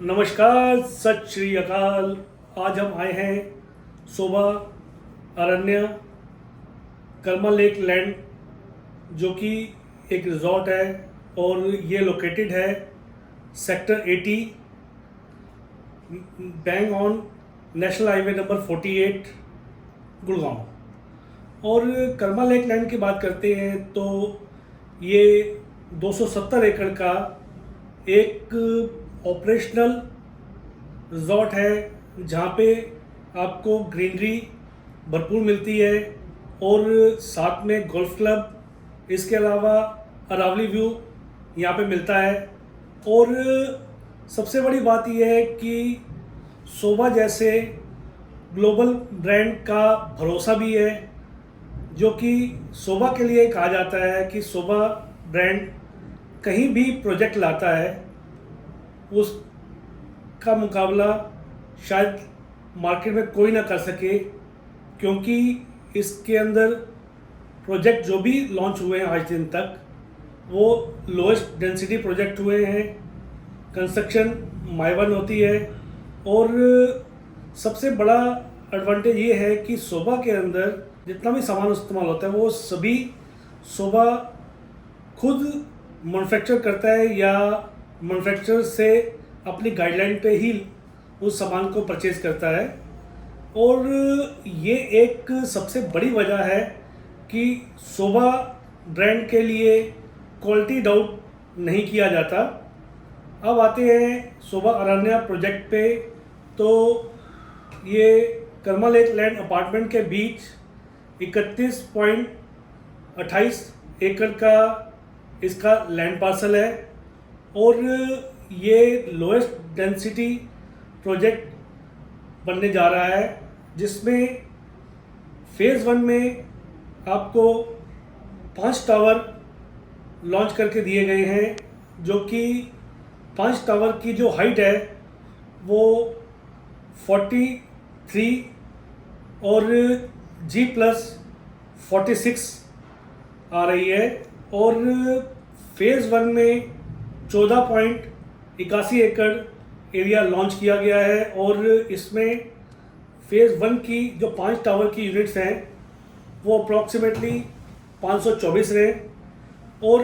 नमस्कार, सत श्री अकाल। आज हम आए हैं शोभा अरण्य कर्मा लेक लैंड, जो कि एक रिजॉर्ट है और ये लोकेटेड है sector 80, bang on national highway number 48, Gurgaon. और कर्मा लेक लैंड की बात करते हैं तो ये 270 एकड़ का एक ऑपरेशनल रिजॉर्ट है, जहाँ पे आपको ग्रीनरी भरपूर मिलती है और साथ में गोल्फ क्लब, इसके अलावा अरावली व्यू यहाँ पे मिलता है। और सबसे बड़ी बात यह है कि शोभा जैसे ग्लोबल ब्रांड का भरोसा भी है, जो कि शोभा के लिए कहा जाता है कि शोभा ब्रांड कहीं भी प्रोजेक्ट लाता है उसका मुकाबला शायद मार्केट में कोई ना कर सके, क्योंकि इसके अंदर प्रोजेक्ट जो भी लॉन्च हुए हैं आज दिन तक वो लोएस्ट डेंसिटी प्रोजेक्ट हुए हैं। कंस्ट्रक्शन माइवन होती है और सबसे बड़ा एडवांटेज ये है कि शोभा के अंदर जितना भी सामान इस्तेमाल होता है वो सभी शोभा खुद मैन्युफैक्चर करता है या मैन्युफैक्चरर से अपनी गाइडलाइन पे ही उस सामान को परचेज करता है। और ये एक सबसे बड़ी वजह है कि शोभा ब्रांड के लिए क्वालिटी डाउट नहीं किया जाता। अब आते हैं शोभा अरण्या प्रोजेक्ट पे। तो ये कर्मा लेक लैंड अपार्टमेंट के बीच 31.28 एकड़ का इसका लैंड पार्सल है और ये लोएस्ट डेंसिटी प्रोजेक्ट बनने जा रहा है, जिसमें फेज़ 1 में आपको 5 टावर लॉन्च करके दिए गए हैं, जो कि 5 टावर की जो हाइट है वो 43 और G+46 आ रही है। और फेज़ 1 में 14.81 एकड़ एरिया लॉन्च किया गया है और इसमें फेज़ 1 की जो 5 टावर की यूनिट्स हैं वो अप्रॉक्सीमेटली 524 रहे और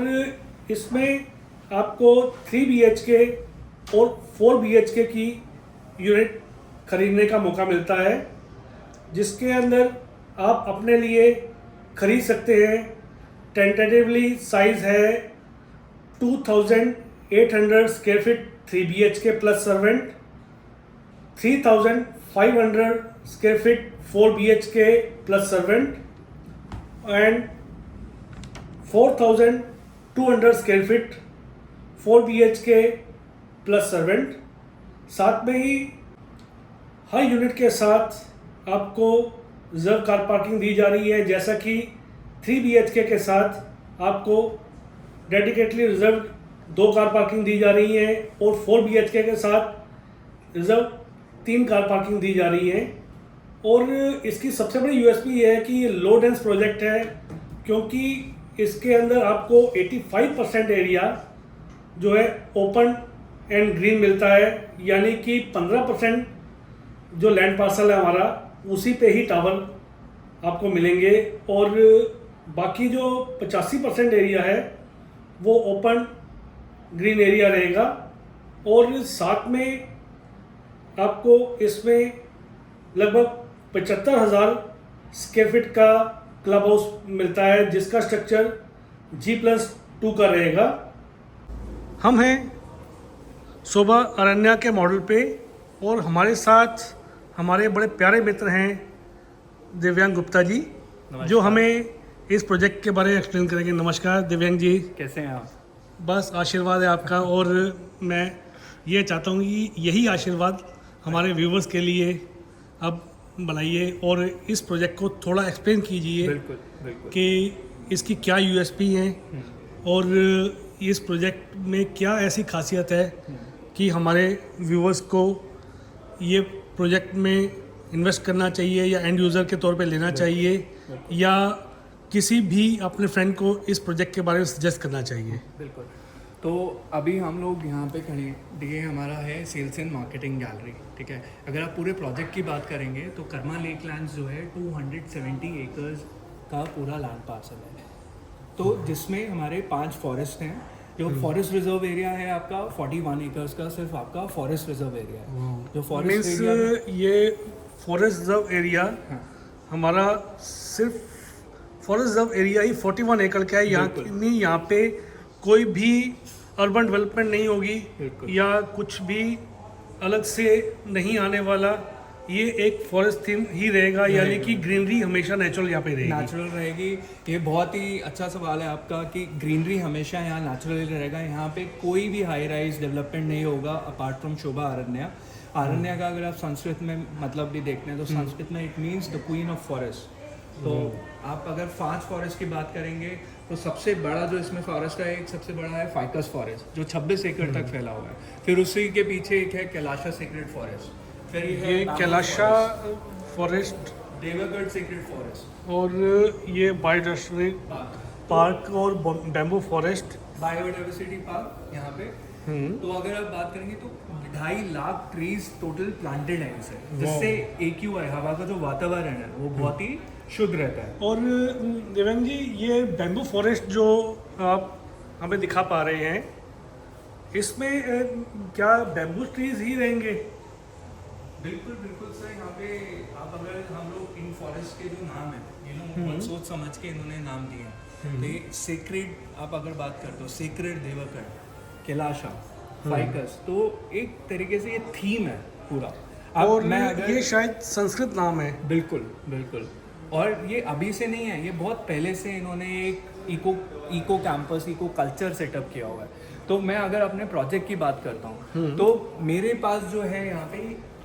इसमें आपको 3 BHK और 4 BHK की यूनिट खरीदने का मौका मिलता है, जिसके अंदर आप अपने लिए खरीद सकते हैं। टेंटेटिवली साइज़ है 2800 square feet 3 BHK plus servant, 3500 square feet 4 BHK plus servant and 4200 square feet 4 BHK plus servant. साथ में ही हर यूनिट के साथ आपको रिजर्व कार पार्किंग दी जा रही है, जैसा कि 3 BHK के साथ आपको डेडिकेटली रिजर्व 2 कार पार्किंग दी जा रही है और 4 BHK के साथ रिजर्व 3 कार पार्किंग दी जा रही है। और इसकी सबसे बड़ी USP ये है कि ये लो डेंस प्रोजेक्ट है, क्योंकि इसके अंदर आपको 85% एरिया जो है ओपन एंड ग्रीन मिलता है, यानी कि 15% जो लैंड पार्सल है हमारा उसी पे ही टावर आपको मिलेंगे और बाकी जो 85% एरिया है वो ओपन ग्रीन एरिया रहेगा। और साथ में आपको इसमें लगभग 75,000 स्क्वायर फीट का क्लब हाउस मिलता है, जिसका स्ट्रक्चर G+2 का रहेगा। हम हैं शोभा अरण्या के मॉडल पे और हमारे साथ हमारे बड़े प्यारे मित्र हैं दिव्यांग गुप्ता जी, जो हमें इस प्रोजेक्ट के बारे में एक्सप्लेन करेंगे। नमस्कार दिव्यांग जी, कैसे हैं आप? बस आशीर्वाद है आपका और मैं ये चाहता हूँ कि यही आशीर्वाद हमारे व्यूवर्स के लिए अब बनाइए और इस प्रोजेक्ट को थोड़ा एक्सप्लेन कीजिए। बिल्कुल बिल्कुल कि इसकी क्या USP है और इस प्रोजेक्ट में क्या ऐसी खासियत है कि हमारे व्यूवर्स को ये प्रोजेक्ट में इन्वेस्ट करना चाहिए या एंड यूज़र के तौर पे लेना चाहिए या किसी भी अपने फ्रेंड को इस प्रोजेक्ट के बारे में सजेस्ट करना चाहिए। बिल्कुल। तो अभी हम लोग यहाँ पे खड़े, ये हमारा है सेल्स एंड मार्केटिंग गैलरी, ठीक है। अगर आप पूरे प्रोजेक्ट की बात करेंगे तो कर्मा लेक लैंड्स जो है 270 एकर्स का पूरा लैंड पार्सल है, तो जिसमें हमारे 5 फॉरेस्ट हैं। जो फॉरेस्ट रिजर्व एरिया है आपका 41 एकर्स का सिर्फ आपका फॉरेस्ट रिजर्व एरिया है। जो फॉरेस्ट मीन्स ये फॉरेस्ट रिजर्व एरिया हाँ। हमारा सिर्फ फॉरेस्ट रिजर्व एरिया ही 41 एकड़ का है। यहाँ पे कोई भी अर्बन डेवलपमेंट नहीं होगी बिल्कुल। या कुछ भी अलग से नहीं आने वाला, ये एक फॉरेस्ट थीम ही रहेगा, यानी कि ग्रीनरी हमेशा नेचुरल यहाँ पे रहेगी। नेचुरल रहेगी। ये बहुत ही अच्छा सवाल है आपका कि ग्रीनरी हमेशा यहाँ नेचुरल रहेगा। यहाँ पे कोई भी हाई राइज डेवलपमेंट नहीं होगा अपार्ट फ्रॉम शोभा अरण्या। अरण्या का अगर आप संस्कृत में मतलब भी देखते हैं तो संस्कृत में it means the queen of forest. तो आप अगर 5 फॉरेस्ट की बात करेंगे तो सबसे बड़ा जो इसमें फॉरेस्ट है, एक सबसे बड़ा है फाइकस फॉरेस्ट जो 26 एकड़ तक फैला हुआ है। फिर उसी के पीछे एक है कैलाशा सीक्रेट फॉरेस्ट। फिर ये Kailasha forest, Deogarh secret forest, और ये बायोडायवर्सिटी पार्क और बैम्बू फॉरेस्ट, बायोडाइवर्सिटी पार्क यहाँ पे। तो अगर आप बात करेंगे तो 2.5 लाख ट्रीज टोटल प्लांटेड है इसे, जिससे AQI हवा का जो वातावरण है वो बहुत ही शुद्ध रहता है। और देवेंद्र जी, ये बैम्बू फॉरेस्ट जो आप हमें दिखा पा रहे हैं, इसमें क्या बैम्बू ट्रीज ही रहेंगे? बिल्कुल बिल्कुल सर। यहाँ पे आप अगर हम लोग इन फॉरेस्ट के जो नाम है, बहुत सोच समझ के इन्होंने नाम दिए हैं। सेक्रेड आप अगर बात करते हो, सेक्रेड देवगढ़, कैलाशा, फाइकस, तो एक तरीके से ये थीम है पूरा। और ये शायद संस्कृत नाम है। बिल्कुल बिल्कुल। और ये अभी से नहीं है, ये बहुत पहले से इन्होंने एक eco campus, eco culture setup किया हुआ है। तो मैं अगर अपने प्रोजेक्ट की बात करता हूँ तो मेरे पास जो है यहाँ पे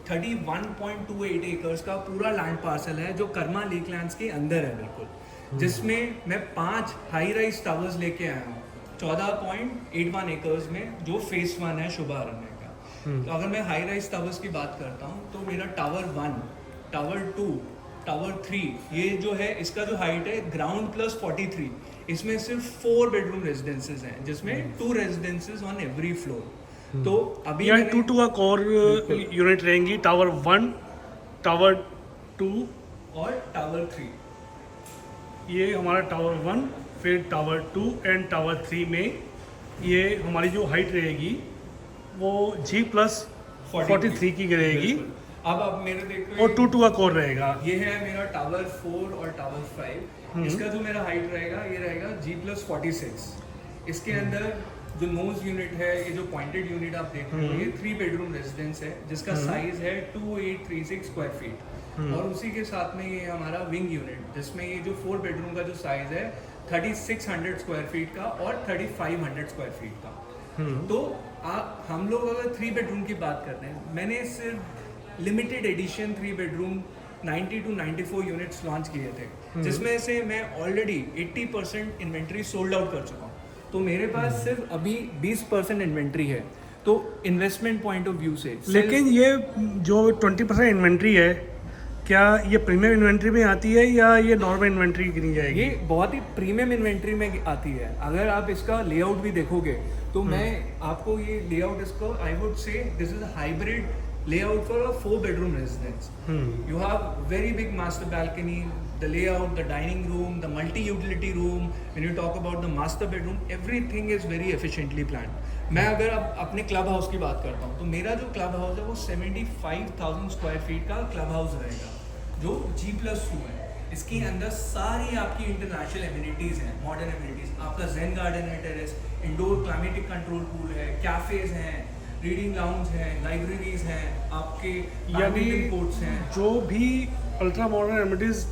31.28 एकर्स का पूरा लैंड पार्सल है जो कर्मा लेक लैंड्स के अंदर है बिल्कुल, जिसमें मैं 5 हाई राइज टावर्स लेके आया हूँ 14.81 एकर्स में, जो फेस 1 है शोभा अरण्य का। तो अगर मैं हाई राइज टावर्स की बात करता हूँ तो मेरा टावर 1, टावर 2, टावर 3, ये जो है इसका जो हाइट है ग्राउंड प्लस 43, इसमें सिर्फ 4 बेडरूम रेजिडेंसेज हैं, जिसमें 2 रेजिडेंसेज ऑन एवरी फ्लोर। तो अभी यहाँ 2 का कोर यूनिट रहेंगी, टावर 1, टावर 2 और टावर 3। ये हमारा टावर 1, फिर टावर 2 एंड टावर 3 में ये हमारी जो हाइट रहेगी वो G+43 की रहेगी। अब मेरे देखो और 2 का कोर रहेगा। ये है मेरा टावर 4 और टावर 5। इसका जो मेरा हाइट रहेगा ये रहेगा G+46। इसके अंदर जो नोज यूनिट है, ये जो पॉइंटेड यूनिट आप देख रहे हो, ये 3 बेडरूम रेजिडेंस है जिसका साइज है 2836 स्क्वायर फीट। और उसी के साथ में ये हमारा विंग यूनिट, जिसमें ये जो 4 बेडरूम का जो साइज है 3600 स्क्वायर फीट का और 3500 स्क्वायर फीट का। तो हम लोग अगर 3 बेडरूम की बात करते हैं, मैंने सिर्फ limited edition 3 bedroom 90 to 94 units launch किए थे, जिसमें से मैं ऑलरेडी 80% इन्वेंट्री सोल्ड आउट कर चुका हूँ। तो मेरे पास सिर्फ अभी 20% इन्वेंट्री है। तो इन्वेस्टमेंट पॉइंट ऑफ व्यू से, लेकिन ये जो 20% इन्वेंट्री है, क्या ये प्रीमियम इन्वेंट्री में आती है या ये नॉर्मल इन्वेंट्री गिनी जाएगी? ये बहुत ही प्रीमियम इन्वेंट्री में आती है। अगर आप इसका लेआउट भी देखोगे तो मैं आपको ये लेआउट इसको I would say this is a hybrid layout for a 4 bedroom residence. You have very big master balcony, the layout, the dining room, the multi utility room. When you talk about the master bedroom, everything is very efficiently planned. मैं अगर अब अपने club house की बात करता हूँ तो मेरा जो क्लब हाउस है वो 75,000 स्क्वायर फीट का क्लब हाउस रहेगा, जो G+2 है। इसके अंदर सारी आपकी इंटरनेशनल एमिनिटीज़ हैं, मॉडर्न एमिनिटीज़। आपका जेन गार्डन है, terrace, indoor climatic control pool है, कैफेज हैं, रीडिंग लाउंज हैं, लाइब्रेरीज हैं, आपके यानी पोर्ट्स हैं। जो भी अल्ट्रा मॉडर्न एमिनिटीज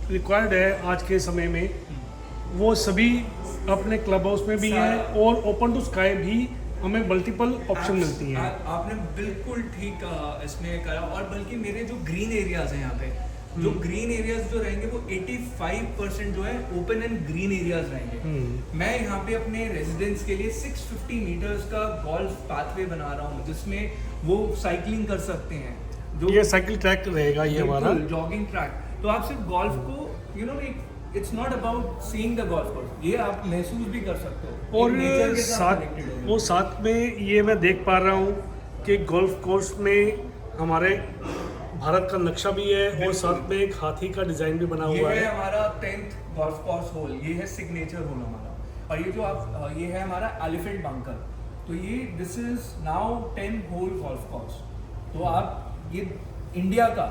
रिक्वायर्ड है आज के समय में, वो सभी अपने क्लब हाउस में भी हैं, और ओपन टू स्काई भी हमें मल्टीपल ऑप्शन मिलती हैं। आपने बिल्कुल ठीक इसमें करा। और बल्कि मेरे जो ग्रीन एरियाज हैं यहाँ पे, जो ग्रीन एरियाज जो रहेंगे वो 85% जो है ओपन एंड ग्रीन एरियाज रहेंगे। मैं यहाँ पे अपने रेजिडेंट्स के लिए 650 मीटर्स का गोल्फ पाथवे बना रहा हूँ, जिसमें वो साइकिलिंग कर सकते हैं। जो ये साइकिल ट्रैक रहेगा, ये हमारा जॉगिंग ट्रैक। तो आप सिर्फ गोल्फ को एक it's not about seeing the golf course, ये आप महसूस भी कर सकते हो और एक नेचर के साथ साथ connected हो। वो साथ में ये मैं देख पा रहा हूँ कि गोल्फ कोर्स में हमारे भारत का नक्शा भी है और साथ में एक हाथी का डिज़ाइन भी बना ये हुआ है है। हमारा 10th गोल्फ कोर्स होल, ये है सिग्नेचर होल हमारा। और ये जो आप ये है हमारा एलिफेंट बंकर, तो ये this is now 10 hole golf course. तो आप ये इंडिया का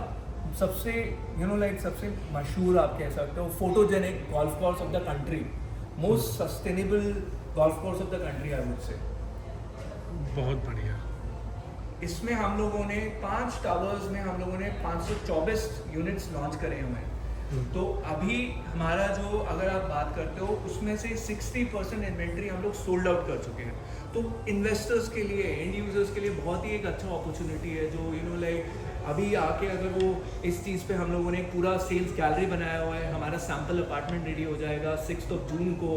सबसे लाइक सबसे मशहूर आप कह सकते हो photogenic golf course of the country, most sustainable golf course of the country I would say. बहुत बढ़िया। इसमें हम लोगों ने 5 टावर्स में हम लोगों ने 524 यूनिट्स लॉन्च करे हुए हैं। तो अभी हमारा जो अगर आप बात करते हो उसमें से 60% इन्वेंट्री हम लोग सोल्ड आउट कर चुके हैं। तो इन्वेस्टर्स के लिए, एंड यूजर्स के लिए बहुत ही एक अच्छा अपॉर्चुनिटी है जो लाइक अभी आके अगर वो इस चीज़ पे हम लोगों ने एक पूरा सेल्स गैलरी बनाया हुआ है। हमारा सैम्पल अपार्टमेंट रेडी हो जाएगा 6 जून को,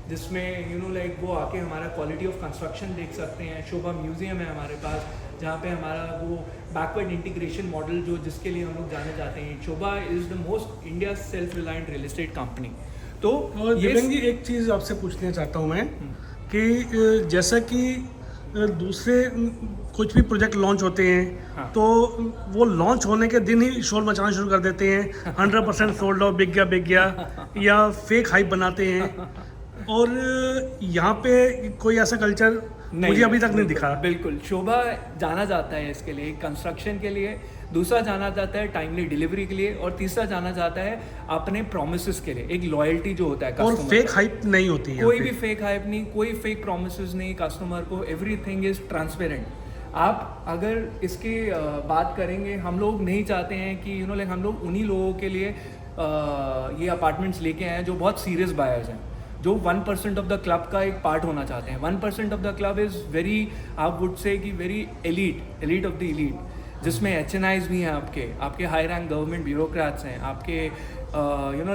जिसमें लाइक वो आके हमारा क्वालिटी ऑफ कंस्ट्रक्शन देख सकते हैं। शोभा म्यूजियम है हमारे पास जहाँ पे हमारा वो बैकवर्ड इंटीग्रेशन मॉडल जो जिसके लिए हम लोग जाने जाते हैं। Sobha is the most India self reliant real estate company. तो और दिव्यांग जी एक चीज़ आपसे पूछना चाहता हूँ मैं कि जैसा कि दूसरे कुछ भी प्रोजेक्ट लॉन्च होते हैं हाँ। तो वो लॉन्च होने के दिन ही शोर मचाना शुरू कर देते हैं 100% सोल्ड आउट, बिक गया या फेक हाइप बनाते हैं। और यहाँ पे कोई ऐसा कल्चर मुझे अभी तक नहीं दिखा। बिल्कुल, शोभा जाना जाता है इसके लिए, कंस्ट्रक्शन के लिए, दूसरा जाना जाता है टाइमली डिलीवरी के लिए, और तीसरा जाना जाता है अपने प्रोमिसेस के लिए, एक लॉयल्टी जो होता है और कस्टमर फेक हाइप नहीं होती है, कोई भी फेक हाइप नहीं, कोई फेक प्रोमिसेस नहीं कस्टमर को, एवरीथिंग इज ट्रांसपेरेंट। आप अगर इसकी बात करेंगे, हम लोग नहीं चाहते हैं कि लाइक हम लोग उन्हीं लोगों के लिए ये अपार्टमेंट्स लेके आए हैं जो बहुत सीरियस बायर्स हैं, जो 1% ऑफ द क्लब का एक पार्ट होना चाहते हैं। 1% of the club is very, आप वुड से कि very elite of the elite, जिसमें HNIs भी हैं, आपके हाई रैंक गवर्नमेंट ब्यूरोक्रेट्स हैं, आपके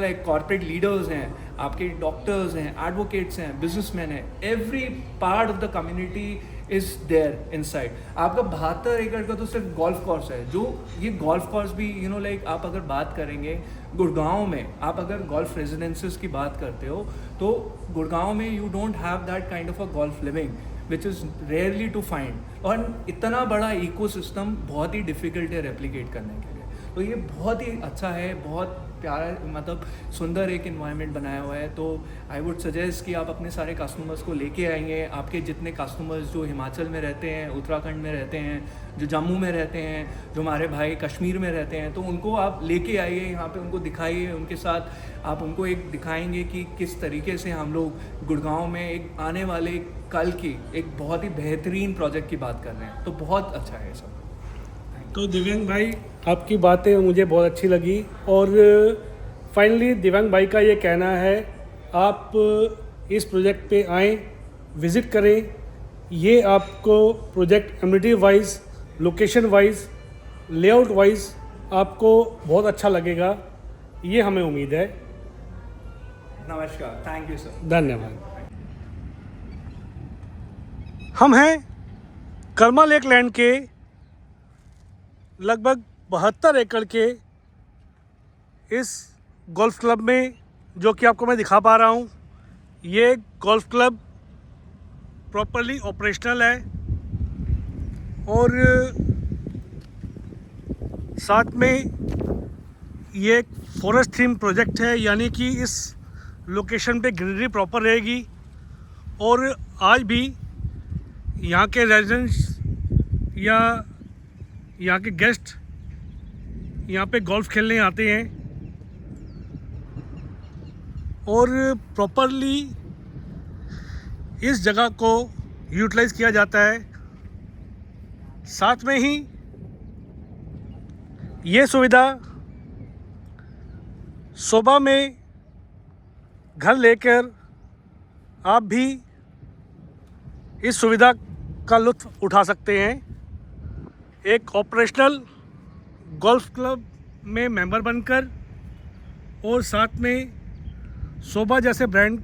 लाइक कॉर्पोरेट लीडर्स हैं, आपके डॉक्टर्स हैं, एडवोकेट्स हैं, बिजनेसमैन हैं, every part of the community is there inside. आपका 72 एकड़ का तो सिर्फ गोल्फ कोर्स है, जो ये गोल्फ कोर्स भी लाइक आप अगर बात करेंगे गुड़गांव में, आप अगर गोल्फ रेजिडेंसेस की बात करते हो तो गुड़गांव में you don't have that kind of a golf living which is rarely to find. और इतना बड़ा इकोसिस्टम बहुत ही डिफ़िकल्ट है रेप्लिकेट करने के लिए। तो ये बहुत ही अच्छा है, बहुत प्यारा, मतलब सुंदर एक इन्वायरमेंट बनाया हुआ है। तो आई वुड सजेस्ट कि आप अपने सारे कस्टमर्स को लेके आएंगे। आपके जितने कस्टमर्स जो हिमाचल में रहते हैं, उत्तराखंड में रहते हैं, जो जम्मू में रहते हैं, जो हमारे भाई कश्मीर में रहते हैं, तो उनको आप लेके आइए यहाँ पे, उनको दिखाइए, उनके साथ आप उनको एक दिखाएंगे कि किस तरीके से हम लोग गुड़गांव में एक आने वाले कल की एक बहुत ही बेहतरीन प्रोजेक्ट की बात कर रहे हैं। तो बहुत अच्छा है सब। तो दिव्यांग भाई आपकी बातें मुझे बहुत अच्छी लगी, और फाइनली दिव्यांग भाई का ये कहना है आप इस प्रोजेक्ट पे आएँ, विज़िट करें। ये आपको project amenity wise, location wise, layout wise आपको बहुत अच्छा लगेगा, ये हमें उम्मीद है। नमस्कार, थैंक यू सर। धन्यवाद। हम हैं कर्मा लेक लैंड के लगभग 72 एकड़ के इस गोल्फ क्लब में, जो कि आपको मैं दिखा पा रहा हूँ। ये गोल्फ क्लब प्रॉपरली ऑपरेशनल है और साथ में ये एक फॉरेस्ट थीम प्रोजेक्ट है, यानी कि इस लोकेशन पे ग्रीनरी प्रॉपर रहेगी। और आज भी यहाँ के रेजिडेंट्स या यहाँ के गेस्ट यहाँ पे गोल्फ खेलने आते हैं और प्रॉपरली इस जगह को यूटिलाइज किया जाता है। साथ में ही ये सुविधा शोभा में घर लेकर आप भी इस सुविधा का लुत्फ़ उठा सकते हैं। एक ऑपरेशनल गोल्फ क्लब में मेंबर बनकर और साथ में शोभा जैसे ब्रांड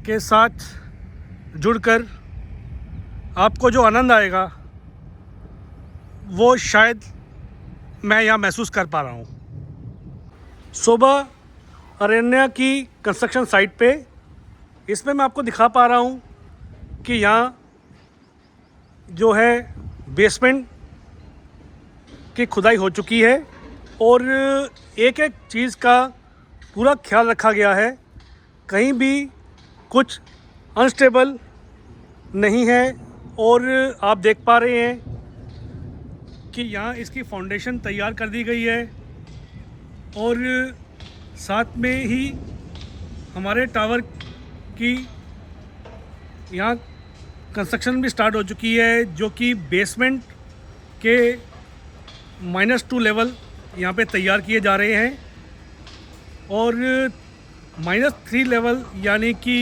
के साथ जुड़कर आपको जो आनंद आएगा वो शायद मैं यहाँ महसूस कर पा रहा हूँ। शोभा अरण्या की कंस्ट्रक्शन साइट पे। इसमें मैं आपको दिखा पा रहा हूँ कि यहाँ जो है बेसमेंट की खुदाई हो चुकी है और एक एक चीज़ का पूरा ख्याल रखा गया है, कहीं भी कुछ अनस्टेबल नहीं है। और आप देख पा रहे हैं कि यहाँ इसकी फाउंडेशन तैयार कर दी गई है और साथ में ही हमारे टावर की यहाँ कंस्ट्रक्शन भी स्टार्ट हो चुकी है, जो कि बेसमेंट के -2 लेवल यहाँ पे तैयार किए जा रहे हैं और -3 लेवल यानी कि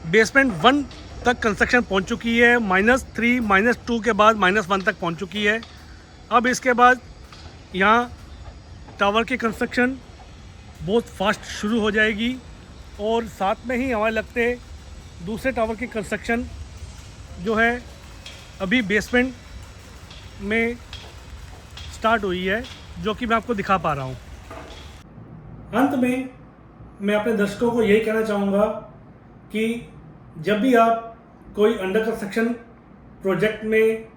बेसमेंट 1 तक कंस्ट्रक्शन पहुँच चुकी है, -3 -2 के बाद -1 तक पहुँच चुकी है। अब इसके बाद यहाँ टावर की कंस्ट्रक्शन बहुत फास्ट शुरू हो जाएगी और साथ में ही हमारे लगते दूसरे टावर की कंस्ट्रक्शन जो है अभी बेसमेंट में स्टार्ट हुई है, जो कि मैं आपको दिखा पा रहा हूँ। अंत में मैं अपने दर्शकों को यही कहना चाहूँगा कि जब भी आप कोई अंडर कंस्ट्रक्शन प्रोजेक्ट में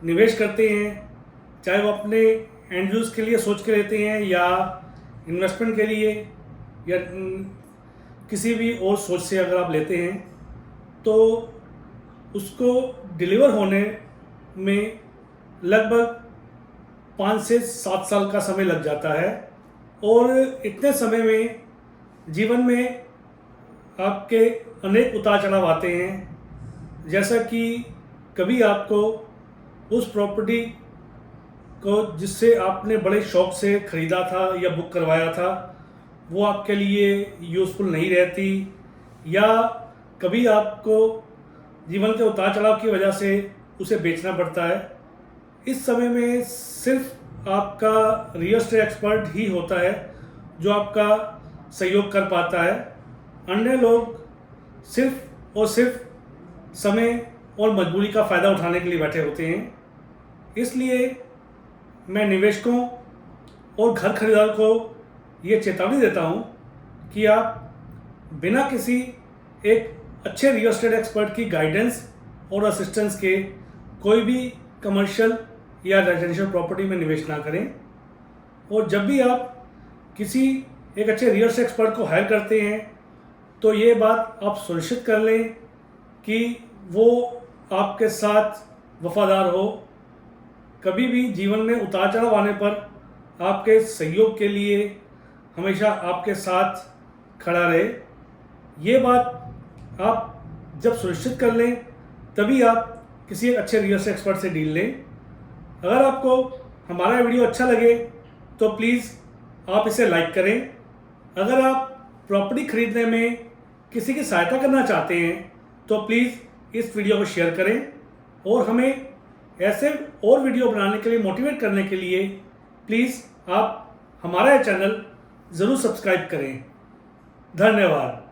निवेश करते हैं, चाहे वो अपने एंड यूज़ के लिए सोच के लेते हैं या इन्वेस्टमेंट के लिए या किसी भी और सोच से अगर आप लेते हैं, तो उसको डिलीवर होने में लगभग 5 से 7 साल का समय लग जाता है और इतने समय में जीवन में आपके अनेक उतार चढ़ाव आते हैं। जैसा कि कभी आपको उस प्रॉपर्टी को जिससे आपने बड़े शौक से ख़रीदा था या बुक करवाया था, वो आपके लिए यूज़फुल नहीं रहती, या कभी आपको जीवन के उतार चढ़ाव की वजह से उसे बेचना पड़ता है। इस समय में सिर्फ आपका रियल एस्टेट एक्सपर्ट ही होता है जो आपका सहयोग कर पाता है। अन्य लोग सिर्फ और सिर्फ समय और मजबूरी का फ़ायदा उठाने के लिए बैठे होते हैं। इसलिए मैं निवेशकों और घर खरीदार को ये चेतावनी देता हूँ कि आप बिना किसी एक अच्छे रियल एस्टेट एक्सपर्ट की गाइडेंस और असिस्टेंस के कोई भी कमर्शियल या रेजिडेंशियल प्रॉपर्टी में निवेश ना करें। और जब भी आप किसी एक अच्छे रियल एस्टेट एक्सपर्ट को हायर करते हैं, तो ये बात आप सुनिश्चित कर लें कि वो आपके साथ वफादार हो। कभी भी जीवन में उतार चढ़ाव आने पर आपके सहयोग के लिए हमेशा आपके साथ खड़ा रहे। ये बात आप जब सुनिश्चित कर लें, तभी आप किसी एक अच्छे रियल एस्टेट एक्सपर्ट से डील लें। अगर आपको हमारा वीडियो अच्छा लगे तो प्लीज़ आप इसे लाइक करें। अगर आप प्रॉपर्टी खरीदने में किसी की सहायता करना चाहते हैं तो प्लीज़ इस वीडियो को शेयर करें और हमें ऐसे और वीडियो बनाने के लिए मोटिवेट करने के लिए प्लीज़ आप हमारा चैनल ज़रूर सब्सक्राइब करें। धन्यवाद।